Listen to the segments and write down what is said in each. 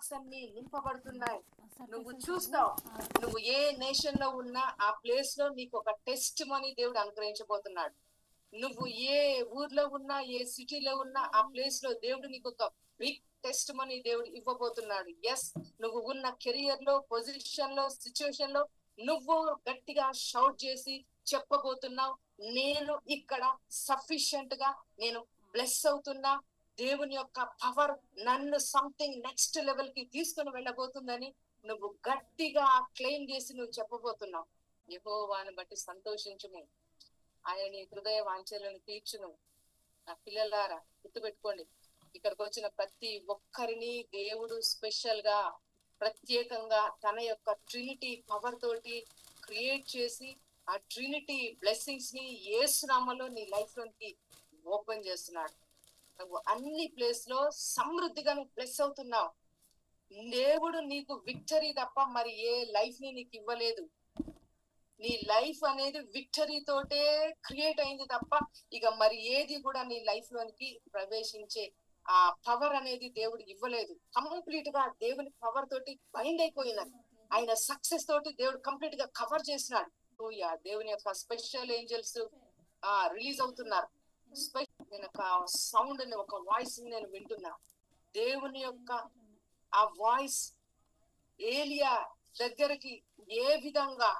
లాక్స్ అన్ని నింపబడుతున్నాయి. నువ్వు చూస్తావు. నువ్వు ఏ నేషన్ లో ఉన్నా ఆ ప్లేస్ లో నీకు ఒక టెస్ట్ మనీ దేవుడు అనుగ్రహించబోతున్నాడు. నువ్వు ఏ ఊర్లో ఉన్నా, ఏ సిటీలో ఉన్నా ఆ ప్లేస్ లో దేవుడు నీకు ఒక బిగ్ టెస్ట్ మనీ దేవుడు ఇవ్వబోతున్నాడు. ఎస్, నువ్వు ఉన్న కెరియర్ లో, పొజిషన్ లో, సిచ్యువేషన్ లో నువ్వు గట్టిగా షౌట్ చేసి చెప్పబోతున్నావు, నేను ఇక్కడ సఫిషియెంట్ గా నేను బ్లెస్ అవుతున్నా, దేవుని యొక్క పవర్ నన్ను సంథింగ్ నెక్స్ట్ లెవెల్ కి తీసుకుని వెళ్ళబోతుందని నువ్వు గట్టిగా క్లెయిమ్ చేసి నువ్వు చెప్పబోతున్నావు. యెహోవాను బట్టి సంతోషించుము, ఆయన నీ హృదయ వాంఛలను తీర్చును. నా పిల్లలారా గుర్తుపెట్టుకోండి, ఇక్కడికి వచ్చిన ప్రతి ఒక్కరిని దేవుడు స్పెషల్ గా ప్రత్యేకంగా తన యొక్క ట్రినిటీ పవర్ తోటి క్రియేట్ చేసి ఆ ట్రినిటీ బ్లెస్సింగ్స్ ని యేసు నామములో నీ లైఫ్ లోకి ఓపెన్ చేస్తున్నాడు. నువ్వు అన్ని ప్లేస్ లో సమృద్ధిగా నువ్వు బ్లెస్ అవుతున్నావు. దేవుడు నీకు విక్టరీ తప్ప మరి ఏ లైఫ్ ని నీకు ఇవ్వలేదు. నీ లైఫ్ అనేది విక్టరీ తోటే క్రియేట్ అయింది తప్ప ఇక మరి ఏది కూడా నీ లైఫ్ లోనికి ప్రవేశించే ఆ పవర్ అనేది దేవుడు ఇవ్వలేదు. కంప్లీట్ గా దేవుని పవర్ తోటి బైండ్ అయిపోయినది. ఆయన సక్సెస్ తోటి దేవుడు కంప్లీట్ గా కవర్ చేసినాడు. దేవుని యొక్క స్పెషల్ ఏంజల్స్ రిలీజ్ అవుతున్నారు. నేను ఒక సౌండ్ ని, ఒక వాయిస్ ని నేను వింటున్నా. దేవుని యొక్క ఆ వాయిస్ ఏలియా దగ్గరికి ఏ విధంగా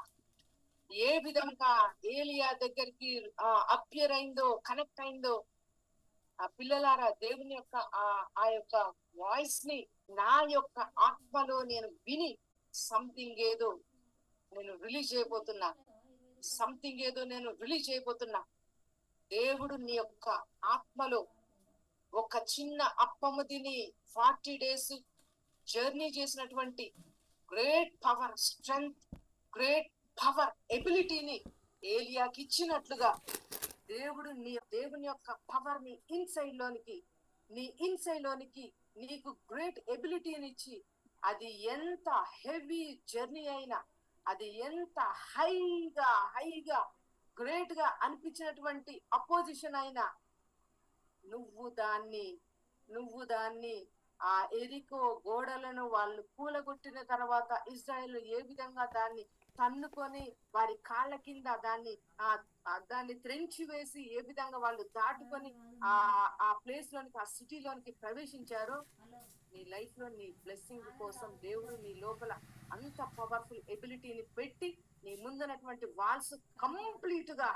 ఏలియా దగ్గరికి అపియర్ అయిందో, కనెక్ట్ అయిందో, ఆ పిల్లలారా దేవుని యొక్క ఆ యొక్క వాయిస్ ని నా యొక్క ఆత్మలో నేను విని సంథింగ్ ఏదో నేను రిలీజ్ చేయబోతున్నా. దేవుడు నీ యొక్క ఆత్మలో ఒక చిన్న అప్పము తిని 40 days జర్నీ చేసినటువంటి great power, strength, great power, ఎబిలిటీని ఏలియాకి ఇచ్చినట్లుగా దేవుని యొక్క పవర్ ని నీ ఇన్సైడ్ లోనికి నీకు గ్రేట్ ఎబిలిటీని ఇచ్చి, అది ఎంత హెవీ జర్నీ అయినా, అది ఎంత హైగా గ్రేట్ గా అనిపించినటువంటి అపోజిషన్ అయినా నువ్వు దాన్ని ఆ ఎరికో గోడలను వాళ్ళు కూలగొట్టిన తర్వాత ఇజ్రాయెల్ ఏ విధంగా దాన్ని తన్నుకొని వారి కాళ్ళ కింద దాన్ని త్రెంచి వేసి ఏ విధంగా వాళ్ళు దాటుకొని ఆ ప్లేస్ లోనికి, ఆ సిటీలోనికి ప్రవేశించారో, నీ లైఫ్ లో నీ బ్లెస్సింగ్ కోసం దేవుడు నీ లోపల అంత పవర్ఫుల్ ఎబిలిటీని పెట్టి నీ ముందున్నటువంటి వాల్స్ కంప్లీట్ గా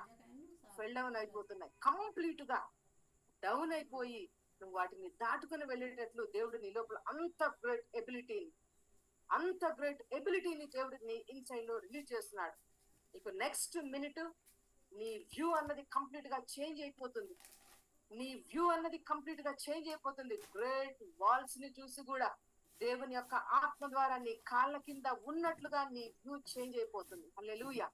ఫెల్ డౌన్ అయిపోతున్నాయి. కంప్లీట్ గా డౌన్ అయిపోయి నువ్వు వాటిని దాటుకుని వెళ్ళేటట్లు దేవుడు నీ లోపల అంత గ్రేట్ ఎబిలిటీని దేవుడు నీ ఇన్సైడ్ లో రిలీజ్ చేస్తున్నాడు. ఇక నెక్స్ట్ మినిట్ నీ వ్యూ అన్నది కంప్లీట్ గా చేంజ్ అయిపోతుంది. గ్రేట్ వాల్స్ ని చూసి కూడా దేవుని యొక్క ఆత్మ ద్వారా నీ కాళ్ళ కింద ఉన్నట్లుగా నీ వ్యూ చేంజ్ అయిపోతుంది. హల్లెలూయా.